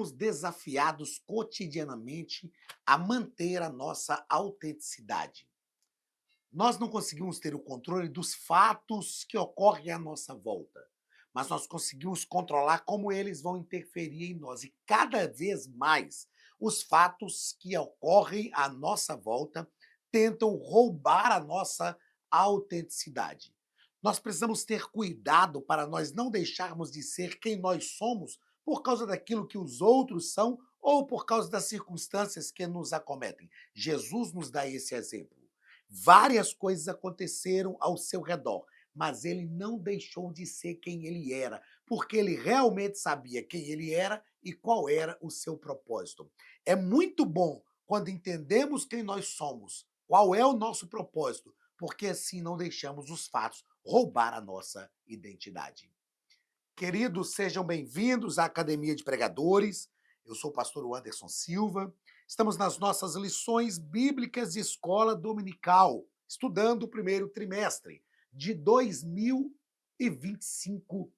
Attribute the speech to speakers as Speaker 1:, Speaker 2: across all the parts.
Speaker 1: somos desafiados cotidianamente a manter a nossa autenticidade. Nós não conseguimos ter o controle dos fatos que ocorrem à nossa volta, mas nós conseguimos controlar como eles vão interferir em nós. E cada vez mais, os fatos que ocorrem à nossa volta tentam roubar a nossa autenticidade. Nós precisamos ter cuidado para nós não deixarmos de ser quem nós somos por causa daquilo que os outros são ou por causa das circunstâncias que nos acometem. Jesus nos dá esse exemplo. Várias coisas aconteceram ao seu redor, mas ele não deixou de ser quem ele era, porque ele realmente sabia quem ele era e qual era o seu propósito. É muito bom quando entendemos quem nós somos, qual é o nosso propósito, porque assim não deixamos os fatos roubar a nossa identidade. Queridos, sejam bem-vindos à Academia de Pregadores. Eu sou o pastor Anderson Silva. Estamos nas nossas lições bíblicas de escola dominical, estudando o primeiro trimestre de 2025.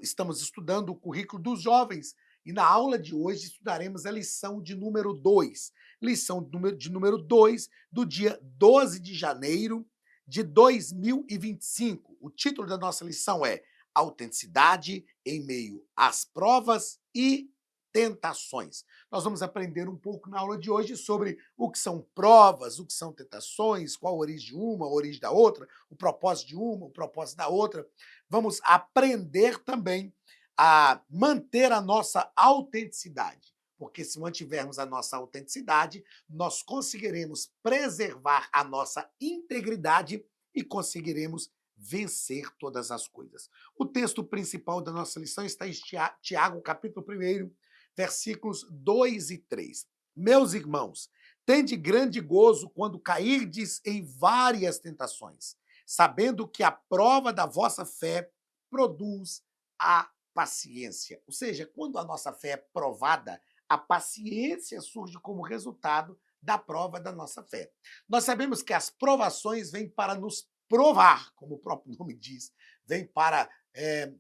Speaker 1: Estamos estudando o currículo dos jovens e na aula de hoje estudaremos a lição de número 2. Lição de número 2 do dia 12 de janeiro de 2025. O título da nossa lição é Autenticidade em meio às provas e tentações. Nós vamos aprender um pouco na aula de hoje sobre o que são provas, o que são tentações, qual a origem de uma, a origem da outra, o propósito de uma, o propósito da outra. Vamos aprender também a manter a nossa autenticidade, porque se mantivermos a nossa autenticidade, nós conseguiremos preservar a nossa integridade e conseguiremos vencer todas as coisas. O texto principal da nossa lição está em Tiago, capítulo 1, versículos 2 e 3. Meus irmãos, tende grande gozo quando cairdes em várias tentações, sabendo que a prova da vossa fé produz a paciência. Ou seja, quando a nossa fé é provada, a paciência surge como resultado da prova da nossa fé. Nós sabemos que as provações vêm para nos provar, como o próprio nome diz, vem para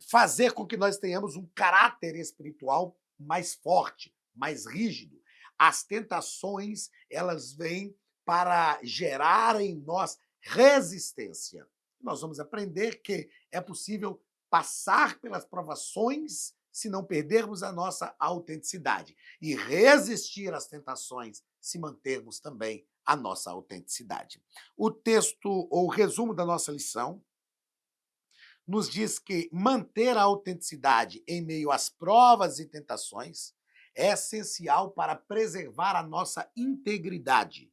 Speaker 1: fazer com que nós tenhamos um caráter espiritual mais forte, mais rígido. As tentações, elas vêm para gerar em nós resistência. Nós vamos aprender que é possível passar pelas provações se não perdermos a nossa autenticidade e resistir às tentações se mantermos também a nossa autenticidade. O texto ou o resumo da nossa lição nos diz que manter a autenticidade em meio às provas e tentações é essencial para preservar a nossa integridade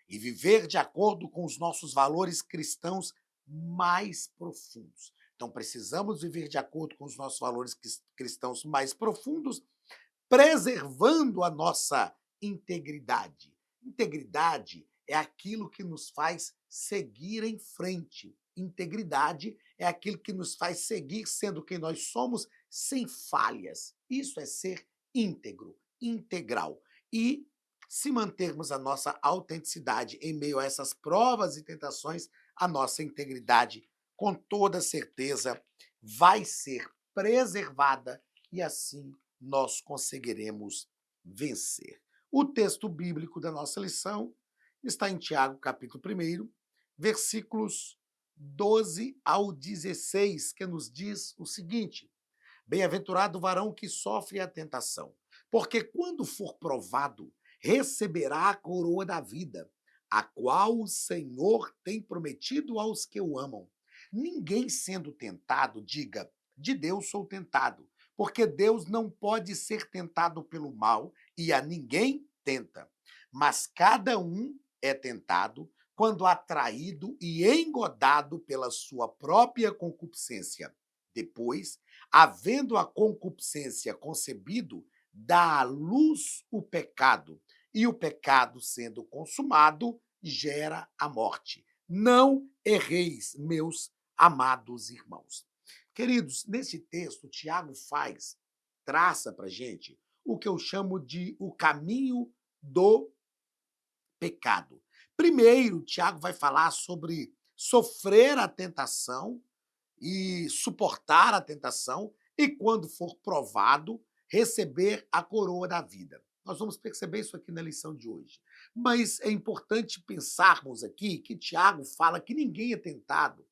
Speaker 1: e viver de acordo com os nossos valores cristãos mais profundos. Então, precisamos viver de acordo com os nossos valores cristãos mais profundos, preservando a nossa integridade. Integridade é aquilo que nos faz seguir em frente. Integridade é aquilo que nos faz seguir sendo quem nós somos, sem falhas. Isso é ser íntegro, integral. E se mantermos a nossa autenticidade em meio a essas provas e tentações, a nossa integridade, com toda certeza, vai ser preservada e assim nós conseguiremos vencer. O texto bíblico da nossa lição está em Tiago, capítulo 1, versículos 12 ao 16, que nos diz o seguinte: Bem-aventurado o varão que sofre a tentação, porque quando for provado, receberá a coroa da vida, a qual o Senhor tem prometido aos que o amam. Ninguém sendo tentado, diga, de Deus sou tentado, porque Deus não pode ser tentado pelo mal e a ninguém tenta. Mas cada um é tentado quando atraído e engodado pela sua própria concupiscência. Depois, havendo a concupiscência concebido, dá à luz o pecado, e o pecado, sendo consumado, gera a morte. Não erreis, meus amados irmãos. Queridos, nesse texto, Tiago traça para gente o que eu chamo de o caminho do pecado. Primeiro, Tiago vai falar sobre sofrer a tentação e suportar a tentação, e quando for provado, receber a coroa da vida. Nós vamos perceber isso aqui na lição de hoje. Mas é importante pensarmos aqui que Tiago fala que ninguém é tentado,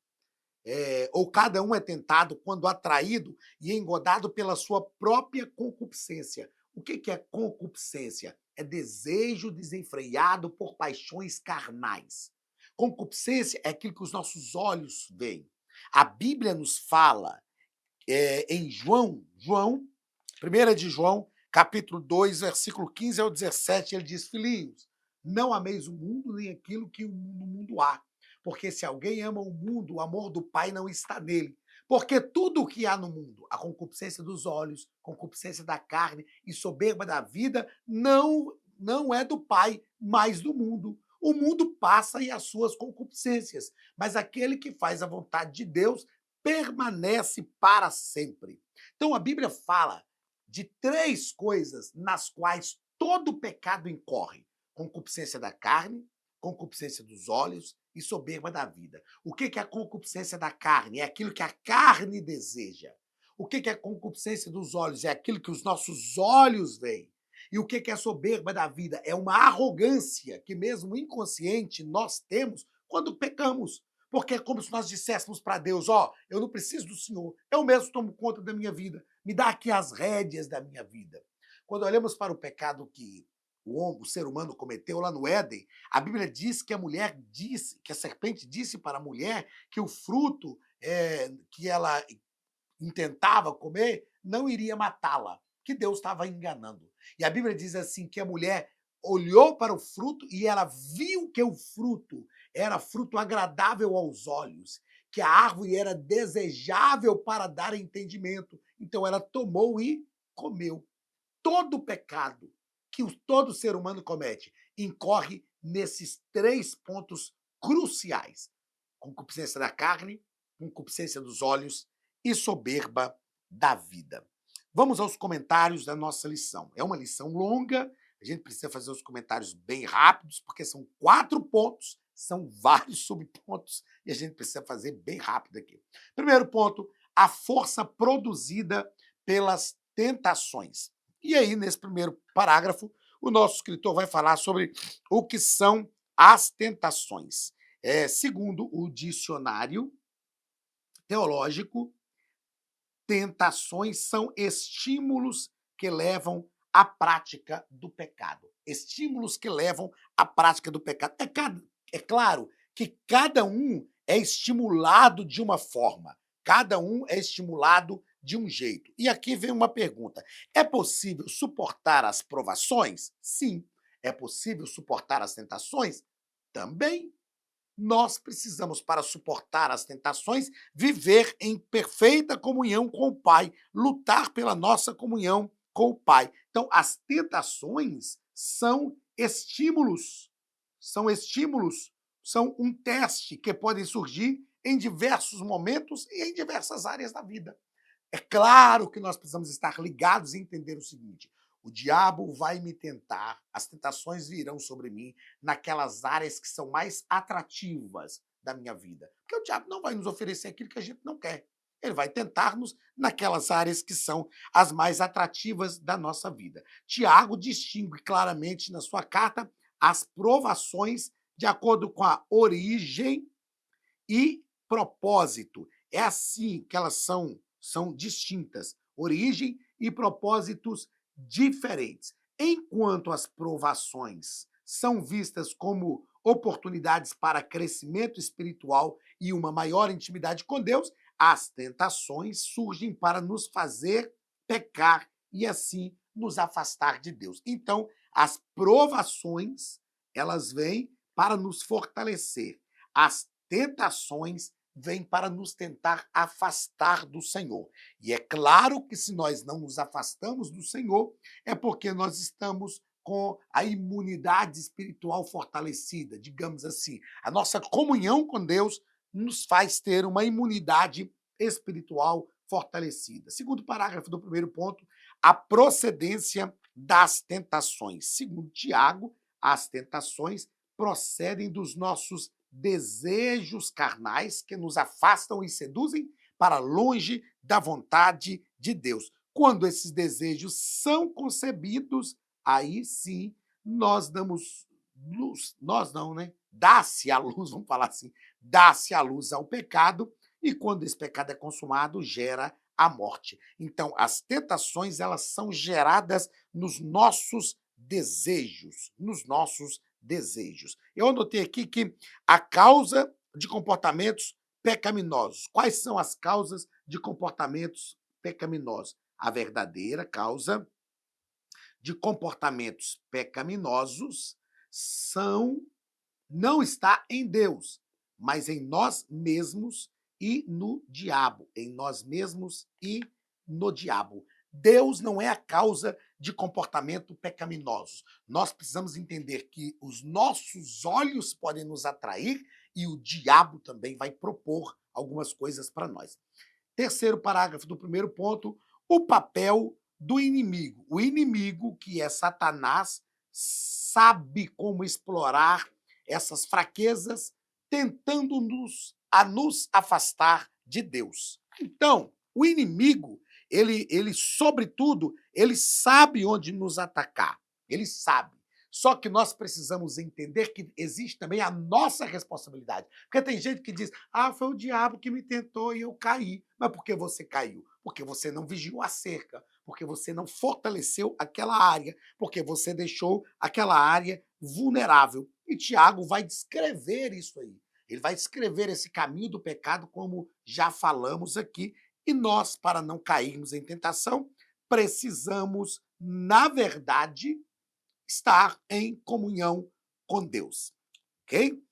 Speaker 1: ou cada um é tentado quando atraído e engodado pela sua própria concupiscência. O que é concupiscência? É desejo desenfreado por paixões carnais. Concupiscência é aquilo que os nossos olhos veem. A Bíblia nos fala em João, 1 de João, capítulo 2, versículo 15 ao 17, ele diz: Filhinhos, não ameis o mundo nem aquilo que no mundo há. Porque se alguém ama o mundo, o amor do Pai não está nele. Porque tudo o que há no mundo, a concupiscência dos olhos, concupiscência da carne e soberba da vida, não é do Pai, mas do mundo. O mundo passa e as suas concupiscências, mas aquele que faz a vontade de Deus permanece para sempre. Então a Bíblia fala de três coisas nas quais todo pecado incorre: concupiscência da carne, concupiscência dos olhos e soberba da vida. O que é a concupiscência da carne? É aquilo que a carne deseja. O que é a concupiscência dos olhos? É aquilo que os nossos olhos veem. E o que é a soberba da vida? É uma arrogância que, mesmo inconsciente, nós temos quando pecamos. Porque é como se nós disséssemos para Deus: ó, eu não preciso do Senhor, eu mesmo tomo conta da minha vida, me dá aqui as rédeas da minha vida. Quando olhamos para o pecado que o ser humano cometeu lá no Éden, a Bíblia diz que a mulher disse, que a serpente disse para a mulher que o fruto que ela intentava comer não iria matá-la, que Deus estava enganando. E a Bíblia diz assim que a mulher olhou para o fruto e ela viu que o fruto era fruto agradável aos olhos, que a árvore era desejável para dar entendimento. Então ela tomou e comeu. Todo pecado que todo ser humano comete incorre nesses três pontos cruciais: concupiscência da carne, concupiscência dos olhos e soberba da vida. Vamos aos comentários da nossa lição. É uma lição longa, a gente precisa fazer os comentários bem rápidos, porque são 4 pontos, são vários subpontos, e a gente precisa fazer bem rápido aqui. Primeiro ponto: a força produzida pelas tentações. E aí, nesse primeiro parágrafo, o nosso escritor vai falar sobre o que são as tentações. Segundo o dicionário teológico, tentações são estímulos que levam à prática do pecado. Estímulos que levam à prática do pecado. É claro que cada um é estimulado de uma forma, cada um é estimulado de um jeito. E aqui vem uma pergunta: é possível suportar as provações? Sim. É possível suportar as tentações? Também. Nós precisamos, para suportar as tentações, viver em perfeita comunhão com o Pai, lutar pela nossa comunhão com o Pai. Então, as tentações são estímulos, são um teste que podem surgir em diversos momentos e em diversas áreas da vida. É claro que nós precisamos estar ligados e entender o seguinte: o diabo vai me tentar, as tentações virão sobre mim naquelas áreas que são mais atrativas da minha vida. Porque o diabo não vai nos oferecer aquilo que a gente não quer. Ele vai tentar-nos naquelas áreas que são as mais atrativas da nossa vida. Tiago distingue claramente na sua carta as provações de acordo com a origem e propósito. É assim que elas são distintas, origem e propósitos diferentes. Enquanto as provações são vistas como oportunidades para crescimento espiritual e uma maior intimidade com Deus, as tentações surgem para nos fazer pecar e assim nos afastar de Deus. Então, as provações, elas vêm para nos fortalecer. As tentações vêm para nos tentar afastar do Senhor. E é claro que se nós não nos afastamos do Senhor, é porque nós estamos com a imunidade espiritual fortalecida, digamos assim. A nossa comunhão com Deus nos faz ter uma imunidade espiritual fortalecida. Segundo parágrafo do primeiro ponto, a procedência das tentações. Segundo Tiago, as tentações procedem dos nossos desejos carnais que nos afastam e seduzem para longe da vontade de Deus. Quando esses desejos são concebidos, aí sim nós damos luz, nós não, né? Dá-se a luz, vamos falar assim, dá-se a luz ao pecado, e quando esse pecado é consumado, gera a morte. Então, as tentações, elas são geradas nos nossos desejos, nos nossos desejos. Eu anotei aqui que a causa de comportamentos pecaminosos. Quais são as causas de comportamentos pecaminosos? A verdadeira causa de comportamentos pecaminosos são não está em Deus, mas em nós mesmos e no diabo, em nós mesmos e no diabo. Deus não é a causa de comportamento pecaminoso. Nós precisamos entender que os nossos olhos podem nos atrair e o diabo também vai propor algumas coisas para nós. Terceiro parágrafo do primeiro ponto, o papel do inimigo. O inimigo, que é Satanás, sabe como explorar essas fraquezas, tentando nos afastar de Deus. Então, o inimigo, ele sobretudo, ele sabe onde nos atacar. Ele sabe. Só que nós precisamos entender que existe também a nossa responsabilidade. Porque tem gente que diz, foi o diabo que me tentou e eu caí. Mas por que você caiu? Porque você não vigiou a cerca, porque você não fortaleceu aquela área, porque você deixou aquela área vulnerável. E Tiago vai descrever isso aí. Ele vai descrever esse caminho do pecado, como já falamos aqui. E nós, para não cairmos em tentação, precisamos, na verdade, estar em comunhão com Deus. Ok?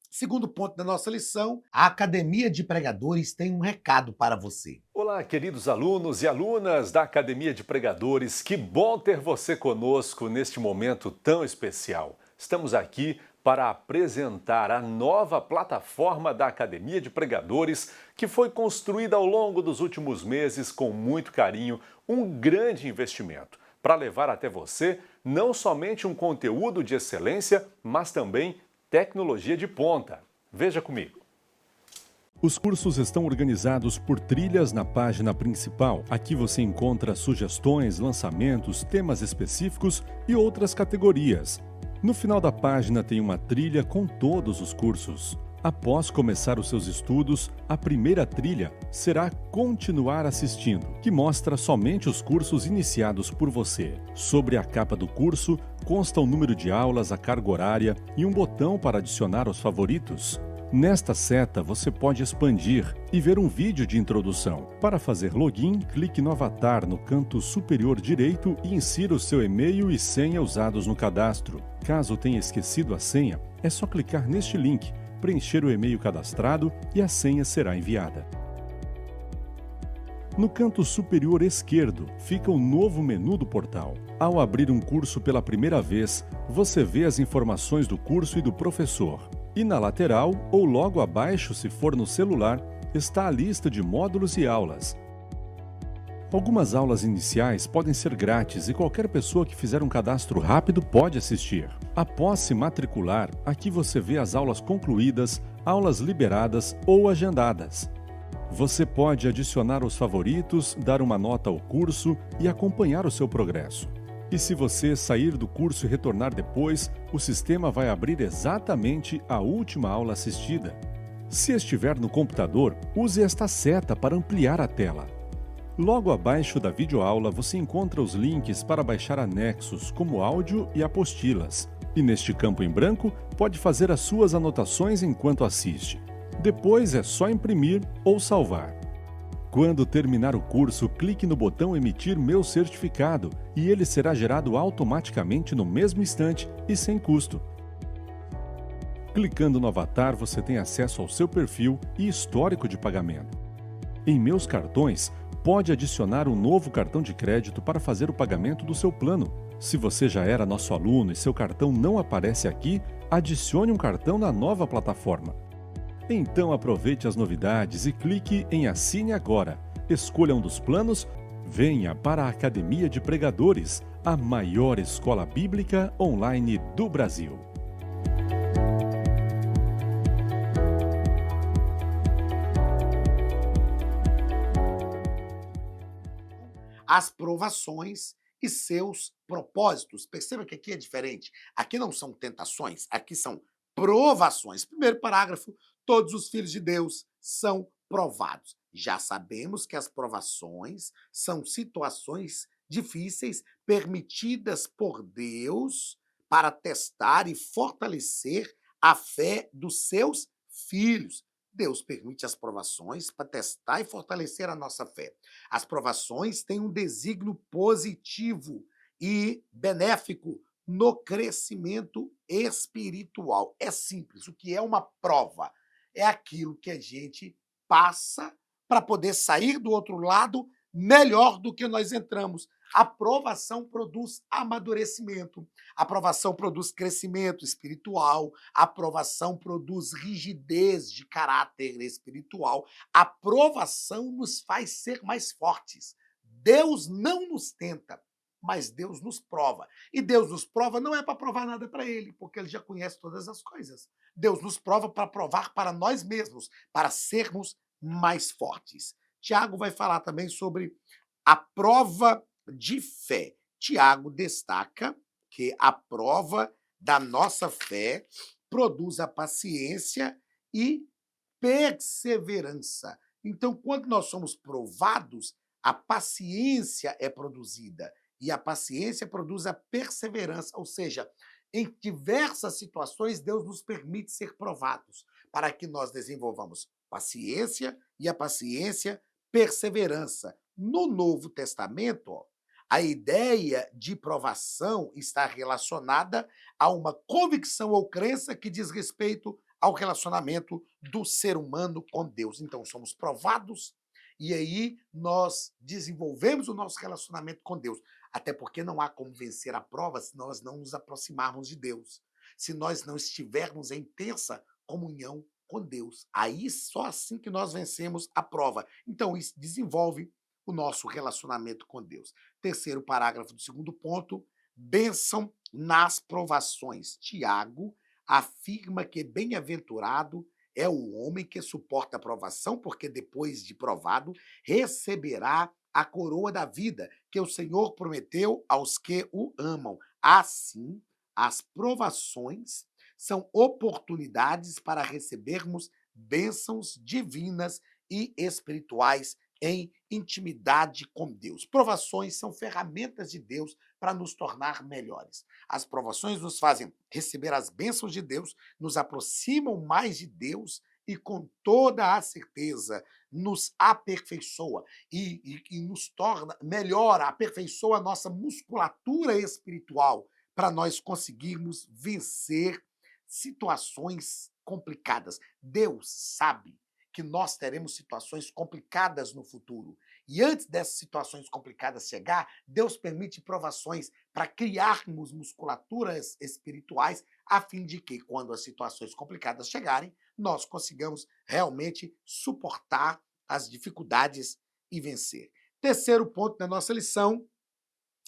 Speaker 1: Segundo ponto da nossa lição, a Academia de Pregadores tem um recado para você.
Speaker 2: Olá, queridos alunos e alunas da Academia de Pregadores, que bom ter você conosco neste momento tão especial. Estamos aqui para apresentar a nova plataforma da Academia de Pregadores, que foi construída ao longo dos últimos meses com muito carinho, um grande investimento, para levar até você não somente um conteúdo de excelência, mas também tecnologia de ponta. Veja comigo. Os cursos estão organizados por trilhas na página principal. Aqui você encontra sugestões, lançamentos, temas específicos e outras categorias. No final da página tem uma trilha com todos os cursos. Após começar os seus estudos, a primeira trilha será Continuar assistindo, que mostra somente os cursos iniciados por você. Sobre a capa do curso, consta o número de aulas, a carga horária e um botão para adicionar os favoritos. Nesta seta, você pode expandir e ver um vídeo de introdução. Para fazer login, clique no avatar no canto superior direito e insira o seu e-mail e senha usados no cadastro. Caso tenha esquecido a senha, é só clicar neste link, preencher o e-mail cadastrado e a senha será enviada. No canto superior esquerdo fica o novo menu do portal. Ao abrir um curso pela primeira vez, você vê as informações do curso e do professor. E na lateral, ou logo abaixo se for no celular, está a lista de módulos e aulas. Algumas aulas iniciais podem ser grátis e qualquer pessoa que fizer um cadastro rápido pode assistir. Após se matricular, aqui você vê as aulas concluídas, aulas liberadas ou agendadas. Você pode adicionar os favoritos, dar uma nota ao curso e acompanhar o seu progresso. E se você sair do curso e retornar depois, o sistema vai abrir exatamente a última aula assistida. Se estiver no computador, use esta seta para ampliar a tela. Logo abaixo da videoaula você encontra os links para baixar anexos, como áudio e apostilas. E neste campo em branco, pode fazer as suas anotações enquanto assiste. Depois é só imprimir ou salvar. Quando terminar o curso, clique no botão Emitir meu certificado e ele será gerado automaticamente no mesmo instante e sem custo. Clicando no avatar, você tem acesso ao seu perfil e histórico de pagamento. Em Meus Cartões, pode adicionar um novo cartão de crédito para fazer o pagamento do seu plano. Se você já era nosso aluno e seu cartão não aparece aqui, adicione um cartão na nova plataforma. Então aproveite as novidades e clique em Assine Agora. Escolha um dos planos, venha para a Academia de Pregadores, a maior escola bíblica online do Brasil.
Speaker 1: as provações e seus propósitos. Perceba que aqui é diferente. Aqui não são tentações, aqui são provações. Primeiro parágrafo, todos os filhos de Deus são provados. Já sabemos que as provações são situações difíceis permitidas por Deus para testar e fortalecer a fé dos seus filhos. Deus permite as provações para testar e fortalecer a nossa fé. As provações têm um desígnio positivo e benéfico no crescimento espiritual. É simples. O que é uma prova? É aquilo que a gente passa para poder sair do outro lado melhor do que nós entramos. A provação produz amadurecimento, a provação produz crescimento espiritual, a provação produz rigidez de caráter espiritual, a provação nos faz ser mais fortes. Deus não nos tenta, mas Deus nos prova. E Deus nos prova não é para provar nada para ele, porque ele já conhece todas as coisas. Deus nos prova para provar para nós mesmos, para sermos mais fortes. Tiago vai falar também sobre a prova de fé. Tiago destaca que a prova da nossa fé produz a paciência e perseverança. Então, quando nós somos provados, a paciência é produzida e a paciência produz a perseverança, ou seja, em diversas situações Deus nos permite ser provados para que nós desenvolvamos paciência e a paciência perseverança. No Novo Testamento, ó, a ideia de provação está relacionada a uma convicção ou crença que diz respeito ao relacionamento do ser humano com Deus. Então, somos provados e aí nós desenvolvemos o nosso relacionamento com Deus. Até porque não há como vencer a prova se nós não nos aproximarmos de Deus, se nós não estivermos em intensa comunhão com Deus. Aí só assim que nós vencemos a prova. Então, isso desenvolve o nosso relacionamento com Deus. Terceiro parágrafo do segundo ponto, bênção nas provações. Tiago afirma que bem-aventurado é o homem que suporta a provação, porque depois de provado, receberá a coroa da vida que o Senhor prometeu aos que o amam. Assim, as provações são oportunidades para recebermos bênçãos divinas e espirituais em intimidade com Deus. Provações são ferramentas de Deus para nos tornar melhores. As provações nos fazem receber as bênçãos de Deus, nos aproximam mais de Deus e, com toda a certeza, nos aperfeiçoa e nos torna melhor, aperfeiçoa a nossa musculatura espiritual para nós conseguirmos vencer situações complicadas. Deus sabe que nós teremos situações complicadas no futuro. E antes dessas situações complicadas chegar, Deus permite provações para criarmos musculaturas espirituais, a fim de que, quando as situações complicadas chegarem, nós consigamos realmente suportar as dificuldades e vencer. Terceiro ponto da nossa lição: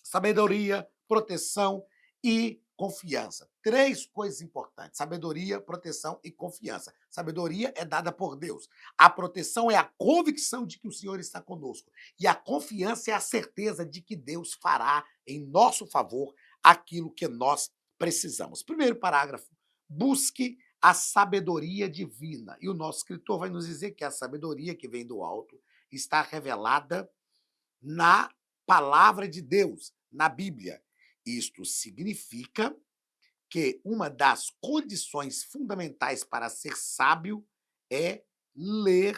Speaker 1: sabedoria, proteção e confiança. Três coisas importantes: sabedoria, proteção e confiança. Sabedoria é dada por Deus. A proteção é a convicção de que o Senhor está conosco. E a confiança é a certeza de que Deus fará em nosso favor aquilo que nós precisamos. Primeiro parágrafo: busque a sabedoria divina. E o nosso escritor vai nos dizer que a sabedoria que vem do alto está revelada na palavra de Deus, na Bíblia. Isto significa que uma das condições fundamentais para ser sábio é ler,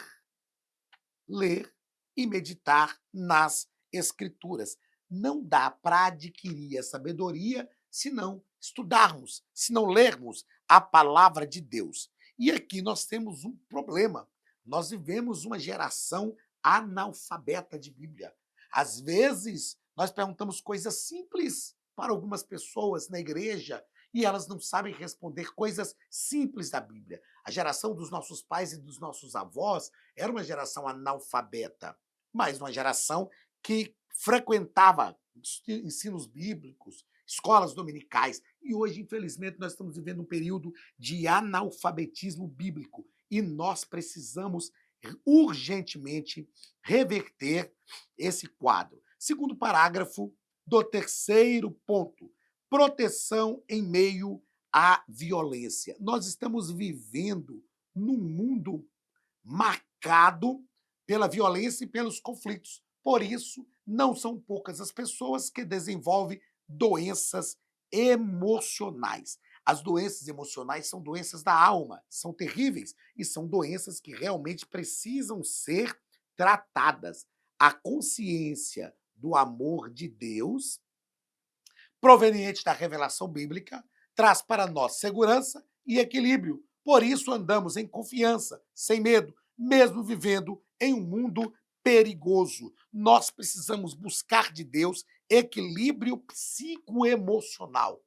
Speaker 1: ler e meditar nas Escrituras. Não dá para adquirir a sabedoria se não estudarmos, se não lermos a palavra de Deus. E aqui nós temos um problema. Nós vivemos uma geração analfabeta de Bíblia. Às vezes, nós perguntamos coisas simples para algumas pessoas na igreja e elas não sabem responder coisas simples da Bíblia. A geração dos nossos pais e dos nossos avós era uma geração analfabeta, mas uma geração que frequentava ensinos bíblicos, escolas dominicais. E hoje, infelizmente, nós estamos vivendo um período de analfabetismo bíblico e nós precisamos urgentemente reverter esse quadro. Segundo parágrafo do terceiro ponto, proteção em meio à violência. Nós estamos vivendo num mundo marcado pela violência e pelos conflitos. Por isso, não são poucas as pessoas que desenvolvem doenças emocionais. As doenças emocionais são doenças da alma, são terríveis e são doenças que realmente precisam ser tratadas. A consciência do amor de Deus, proveniente da revelação bíblica, traz para nós segurança e equilíbrio. Por isso andamos em confiança, sem medo, mesmo vivendo em um mundo perigoso. Nós precisamos buscar de Deus equilíbrio psicoemocional.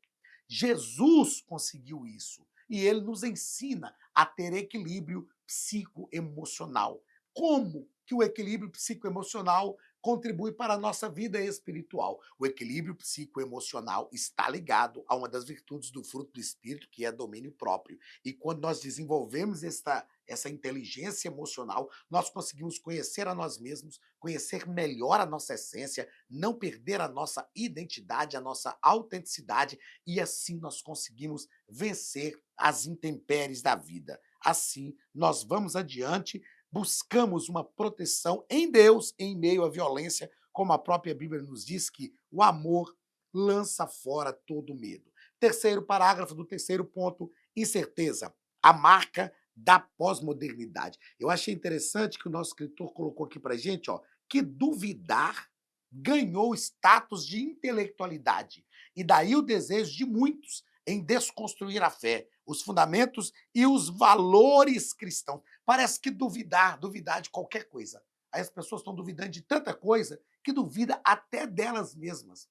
Speaker 1: Jesus conseguiu isso e ele nos ensina a ter equilíbrio psicoemocional. Como que o equilíbrio psicoemocional contribui para a nossa vida espiritual? O equilíbrio psicoemocional está ligado a uma das virtudes do fruto do Espírito, que é domínio próprio. E quando nós desenvolvemos essa inteligência emocional, nós conseguimos conhecer a nós mesmos, conhecer melhor a nossa essência, não perder a nossa identidade, a nossa autenticidade, e assim nós conseguimos vencer as intempéries da vida. Assim, nós vamos adiante, buscamos uma proteção em Deus em meio à violência, como a própria Bíblia nos diz que o amor lança fora todo medo. Terceiro parágrafo do terceiro ponto, incerteza, a marca da pós-modernidade. Eu achei interessante que o nosso escritor colocou aqui para gente, ó, que duvidar ganhou status de intelectualidade, e daí o desejo de muitos em desconstruir a fé, os fundamentos e os valores cristãos. Parece que duvidar de qualquer coisa. Aí as pessoas estão duvidando de tanta coisa que duvida até delas mesmas.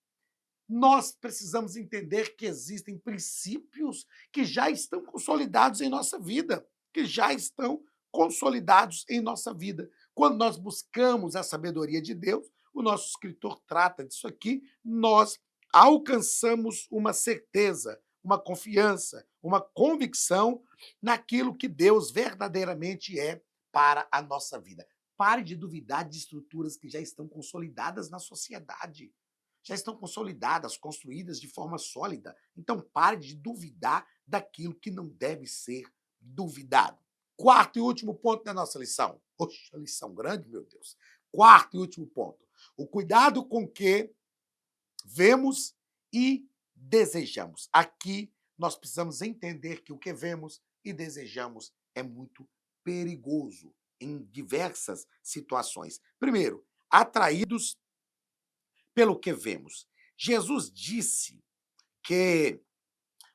Speaker 1: Nós precisamos entender que existem princípios que já estão consolidados em nossa vida, que já estão consolidados em nossa vida. Quando nós buscamos a sabedoria de Deus, o nosso escritor trata disso aqui, nós alcançamos uma certeza, uma confiança, uma convicção naquilo que Deus verdadeiramente é para a nossa vida. Pare de duvidar de estruturas que já estão consolidadas na sociedade, já estão consolidadas, construídas de forma sólida. Então pare de duvidar daquilo que não deve ser duvidado. Quarto e último ponto da nossa lição. Poxa, lição grande, meu Deus. Quarto e último ponto. O cuidado com que vemos e desejamos. Aqui nós precisamos entender que o que vemos e desejamos é muito perigoso em diversas situações. Primeiro, atraídos pelo que vemos. Jesus disse que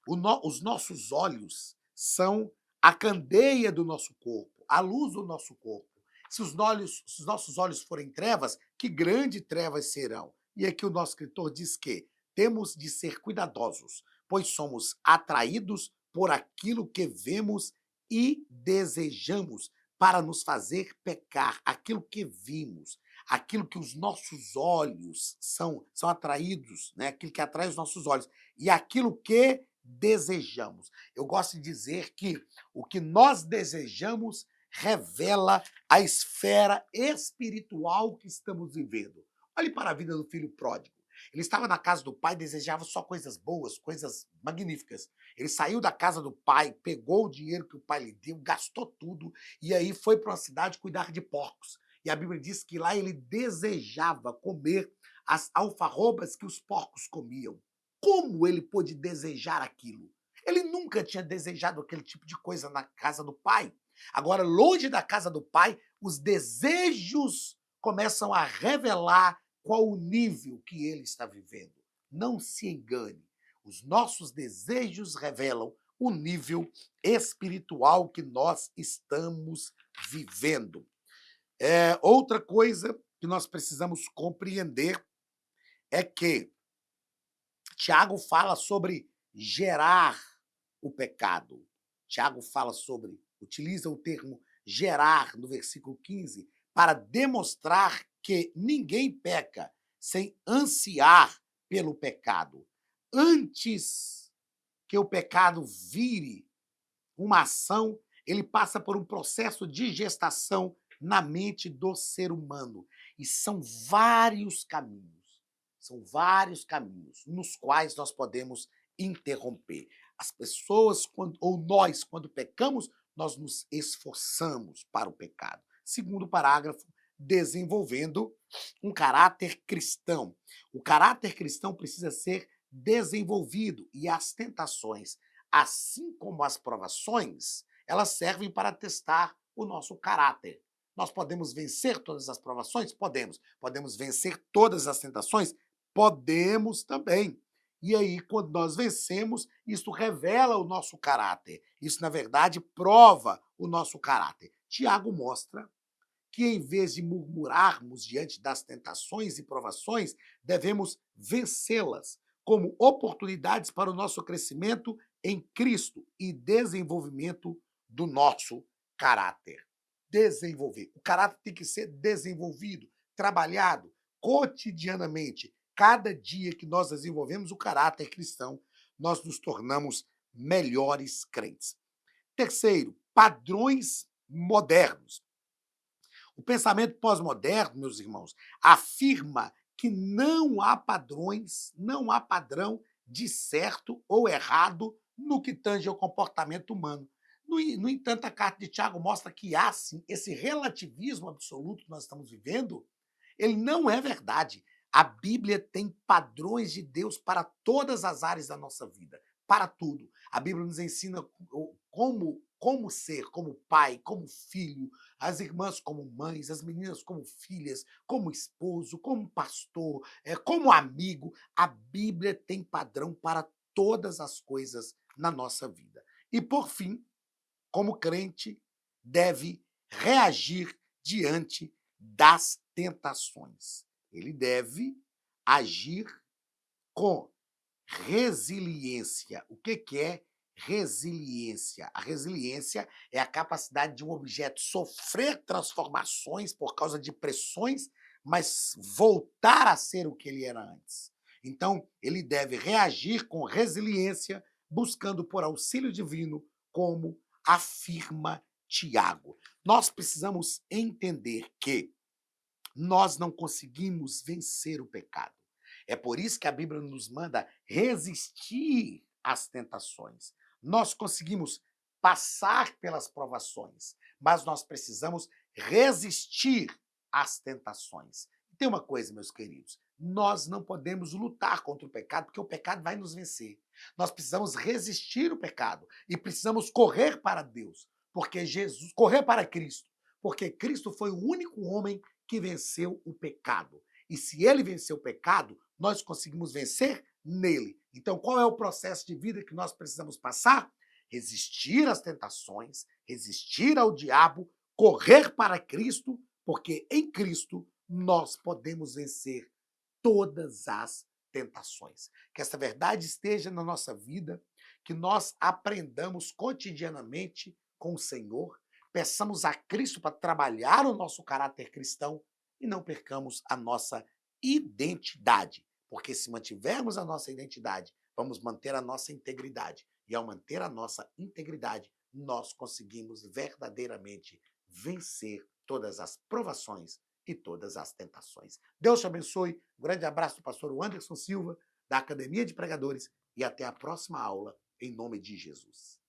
Speaker 1: os nossos olhos são a candeia do nosso corpo, a luz do nosso corpo. Se os nossos olhos forem trevas, que grandes trevas serão. E aqui o nosso escritor diz que temos de ser cuidadosos, pois somos atraídos por aquilo que vemos e desejamos para nos fazer pecar, aquilo que vimos, aquilo que os nossos olhos são atraídos, né? Aquilo que atrai os nossos olhos, e aquilo que desejamos. Eu gosto de dizer que o que nós desejamos revela a esfera espiritual que estamos vivendo. Olhe para a vida do filho pródigo. Ele estava na casa do pai, desejava só coisas boas, coisas magníficas. Ele saiu da casa do pai, pegou o dinheiro que o pai lhe deu, gastou tudo, e aí foi para uma cidade cuidar de porcos. E a Bíblia diz que lá ele desejava comer as alfarrobas que os porcos comiam. Como ele pôde desejar aquilo? Ele nunca tinha desejado aquele tipo de coisa na casa do pai. Agora, longe da casa do pai, os desejos começam a revelar qual o nível que ele está vivendo. Não se engane. Os nossos desejos revelam o nível espiritual que nós estamos vivendo. Outra coisa que nós precisamos compreender é que Tiago fala sobre gerar o pecado. Tiago utiliza o termo gerar no versículo 15 para demonstrar que ninguém peca sem ansiar pelo pecado. Antes que o pecado vire uma ação, ele passa por um processo de gestação na mente do ser humano. E são vários caminhos nos quais nós podemos interromper. As pessoas, ou nós, quando pecamos, nós nos esforçamos para o pecado. Segundo parágrafo, desenvolvendo um caráter cristão. O caráter cristão precisa ser desenvolvido e as tentações, assim como as provações, elas servem para testar o nosso caráter. Nós podemos vencer todas as provações? Podemos. Podemos vencer todas as tentações? Podemos também. E aí, quando nós vencemos, isso revela o nosso caráter. Isso, na verdade, prova o nosso caráter. Tiago mostra que, em vez de murmurarmos diante das tentações e provações, devemos vencê-las como oportunidades para o nosso crescimento em Cristo e desenvolvimento do nosso caráter. Desenvolver. O caráter tem que ser desenvolvido, trabalhado cotidianamente. Cada dia que nós desenvolvemos o caráter cristão, nós nos tornamos melhores crentes. Terceiro, padrões modernos. O pensamento pós-moderno, meus irmãos, afirma que não há padrões, não há padrão de certo ou errado no que tange ao comportamento humano. No entanto, a carta de Tiago mostra que há, sim, esse relativismo absoluto que nós estamos vivendo, ele não é verdade. A Bíblia tem padrões de Deus para todas as áreas da nossa vida, para tudo. A Bíblia nos ensina como ser, como pai, como filho, as irmãs como mães, as meninas como filhas, como esposo, como pastor, como amigo. A Bíblia tem padrão para todas as coisas na nossa vida. E, por fim, como crente, deve reagir diante das tentações. Ele deve agir com resiliência. O que é resiliência? A resiliência é a capacidade de um objeto sofrer transformações por causa de pressões, mas voltar a ser o que ele era antes. Então, ele deve reagir com resiliência, buscando por auxílio divino, como afirma Tiago. Nós precisamos entender que nós não conseguimos vencer o pecado. É por isso que a Bíblia nos manda resistir às tentações. Nós conseguimos passar pelas provações, mas nós precisamos resistir às tentações. E tem uma coisa, meus queridos, nós não podemos lutar contra o pecado, porque o pecado vai nos vencer. Nós precisamos resistir o pecado e precisamos correr para Deus, porque correr para Cristo, porque Cristo foi o único homem que venceu o pecado. E se ele venceu o pecado, nós conseguimos vencer nele. Então, qual é o processo de vida que nós precisamos passar? Resistir às tentações, resistir ao diabo, correr para Cristo, porque em Cristo nós podemos vencer todas as tentações. Que essa verdade esteja na nossa vida, que nós aprendamos cotidianamente com o Senhor, peçamos a Cristo para trabalhar o nosso caráter cristão e não percamos a nossa identidade. Porque se mantivermos a nossa identidade, vamos manter a nossa integridade. E ao manter a nossa integridade, nós conseguimos verdadeiramente vencer todas as provações e todas as tentações. Deus te abençoe. Um grande abraço do pastor Anderson Silva, da Academia de Pregadores, e até a próxima aula, em nome de Jesus.